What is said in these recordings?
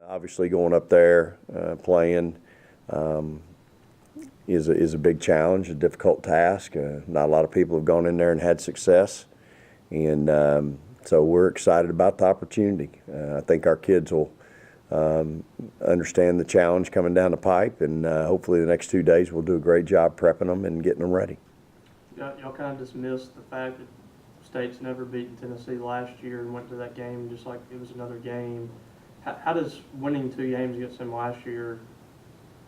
Obviously, going up there playing is a big challenge, a difficult task. Not a lot of people have gone in there and had success, and so we're excited about the opportunity. I think our kids will understand the challenge coming down the pipe, and hopefully the next 2 days we'll do a great job prepping them and getting them ready. Y'all kind of dismissed the fact that State's never beaten Tennessee last year and went to that game just like it was another game. How does winning 2 games against them last year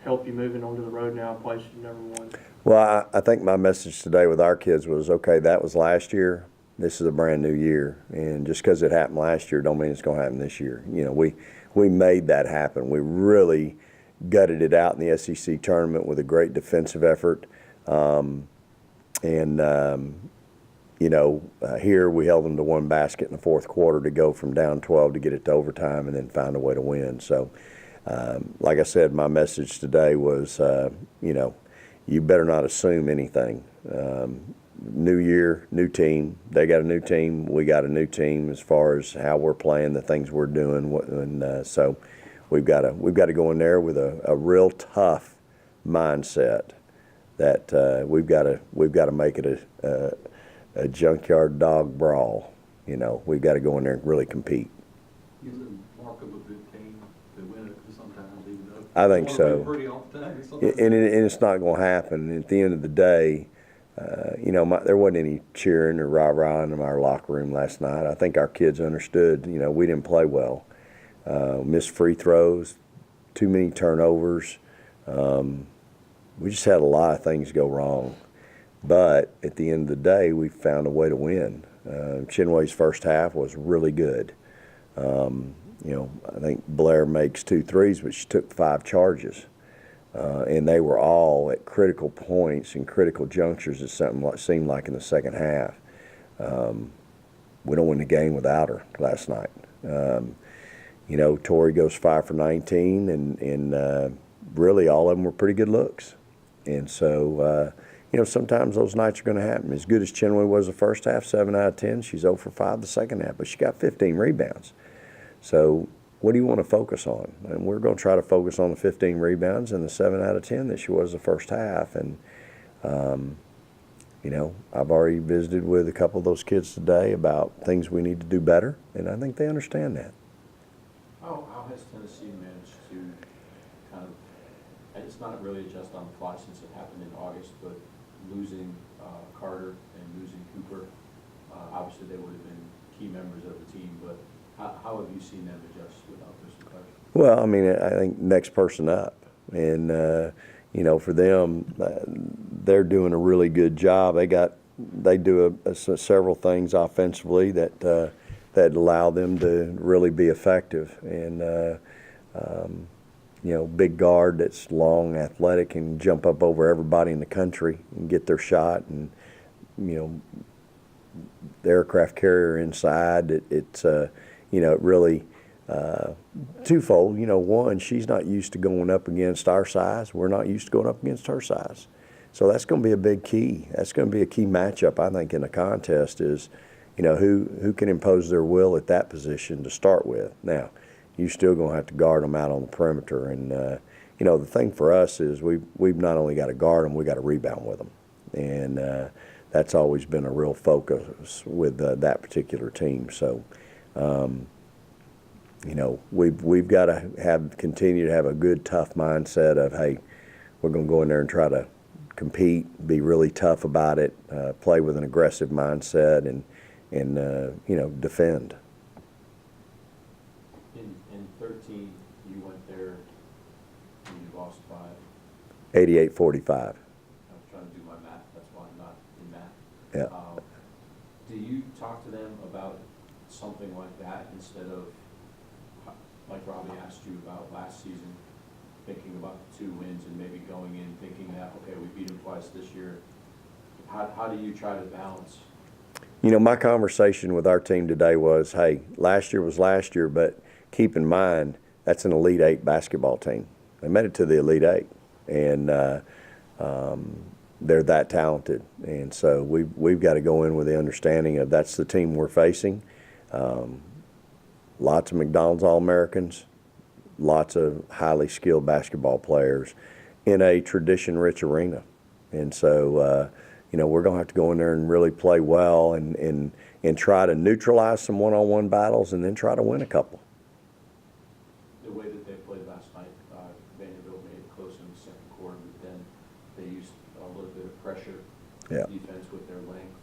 help you moving onto the road now, a place you've never won? Well, I think my message today with our kids was, okay, that was last year. This is a brand new year, and just because it happened last year don't mean it's going to happen this year. You know, we made that happen. We really gutted it out in the SEC tournament with a great defensive effort. Here we held them to 1 basket in the fourth quarter to go from down 12 to get it to overtime and then find a way to win. So, like I said, my message today was, you better not assume anything. New year, new team. They got a new team. We got a new team as far as how we're playing, the things we're doing, and so we've got to go in there with a real tough mindset that we've got to make it a junkyard dog brawl. You know, we've got to go in there and really compete. Is it a mark of a good team to win it sometimes, even though I think so. Pretty all the time, And it's not going to happen. And at the end of the day, there wasn't any cheering or rah-rah in our locker room last night. I think our kids understood, we didn't play well. Missed free throws, too many turnovers. We just had a lot of things go wrong. But at the end of the day, we found a way to win. Chinway's first half was really good. I think Blair makes 2 threes, but she took 5 charges. And they were all at critical points and critical junctures, it seemed like in the second half. We don't win the game without her last night. Tori goes 5 for 19, and really all of them were pretty good looks. And so, sometimes those nights are going to happen. As good as Chinway was the first half, 7 out of 10, she's 0 for 5 the second half, but she got 15 rebounds. So what do you want to focus on? And we're going to try to focus on the 15 rebounds and the 7 out of 10 that she was the first half. And, I've already visited with a couple of those kids today about things we need to do better, and I think they understand that. How has Tennessee managed to kind of, and it's not really just on the fly since it happened in August, but losing Carter and losing Cooper, obviously they would have been key members of the team, but how have you seen them adjust without those players? Well, I think next person up. And, for them, they're doing a really good job. They do several things offensively that allow them to really be effective. And, big guard that's long, athletic, and jump up over everybody in the country and get their shot. And, the aircraft carrier inside, it's it really twofold. One, she's not used to going up against our size. We're not used to going up against her size. So that's going to be a big key. That's going to be a key matchup, I think, in the contest is, who can impose their will at that position to start with. Now, you're still going to have to guard them out on the perimeter. And, the thing for us is we've not only got to guard them, we've got to rebound with them. And that's always been a real focus with that particular team. So, we've got to continue to have a good, tough mindset of, hey, we're going to go in there and try to compete, be really tough about it, play with an aggressive mindset, and defend. In 13, you went there and you lost by 88-45. I was trying to do my math, that's why I'm not in math. Yeah. Do you talk to them about something like that instead of, like Robbie asked you about last season, thinking about the 2 wins and maybe going in thinking that, okay, we beat them twice this year? How do you try to balance? My conversation with our team today was, hey, last year was last year, but keep in mind that's an Elite 8 basketball team. They made it to the Elite 8, and they're that talented. And so we've got to go in with the understanding of that's the team we're facing. Lots of McDonald's All-Americans, lots of highly skilled basketball players in a tradition-rich arena. And so, we're going to have to go in there and really play well and try to neutralize some one-on-one battles and then try to win a couple. The way that they played last night, Vanderbilt made it close in the second quarter, but then they used a little bit of pressure Yeah. defense with their length.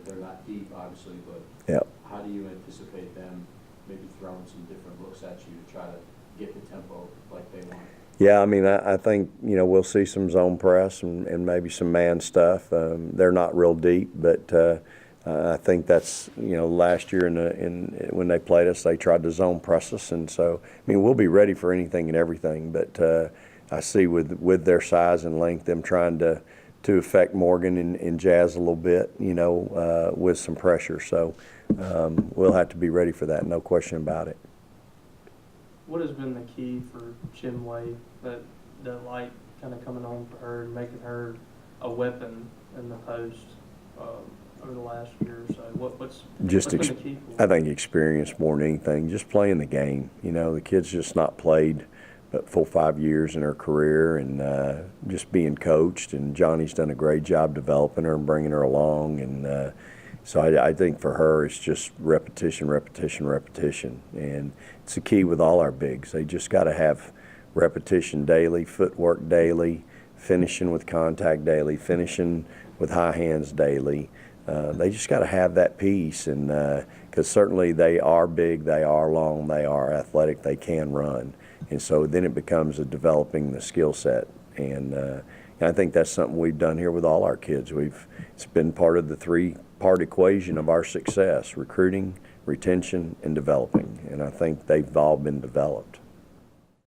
They're not deep, obviously, but Yeah. how do you anticipate them maybe throwing some different looks at you to try to get the tempo like they want? Yeah, I mean, I think, we'll see some zone press and maybe some man stuff. They're not real deep, but I think that's, last year when they played us, they tried to zone press us. And so, I mean, we'll be ready for anything and everything, but I see with their size and length, them trying to affect Morgan and Jazz a little bit, with some pressure. So we'll have to be ready for that, no question about it. What has been the key for Chinway, that light kind of coming on for her and making her a weapon in the post over the last year or so? What's been the key for her? I think experience more than anything, just playing the game. The kid's just not played but full 5 years in her career, and just being coached, and Johnny's done a great job developing her and bringing her along, and so I think for her it's just repetition, repetition, repetition, and it's the key with all our bigs. They just got to have repetition daily, footwork daily, finishing with contact daily, finishing with high hands daily. They just got to have that piece, and because certainly they are big, they are long, they are athletic, they can run, and so then it becomes a developing the skill set, and I think that's something we've done here with all our kids. It's been part of the three-part equation of our success: recruiting, retention, and developing, and I think they've all been developed.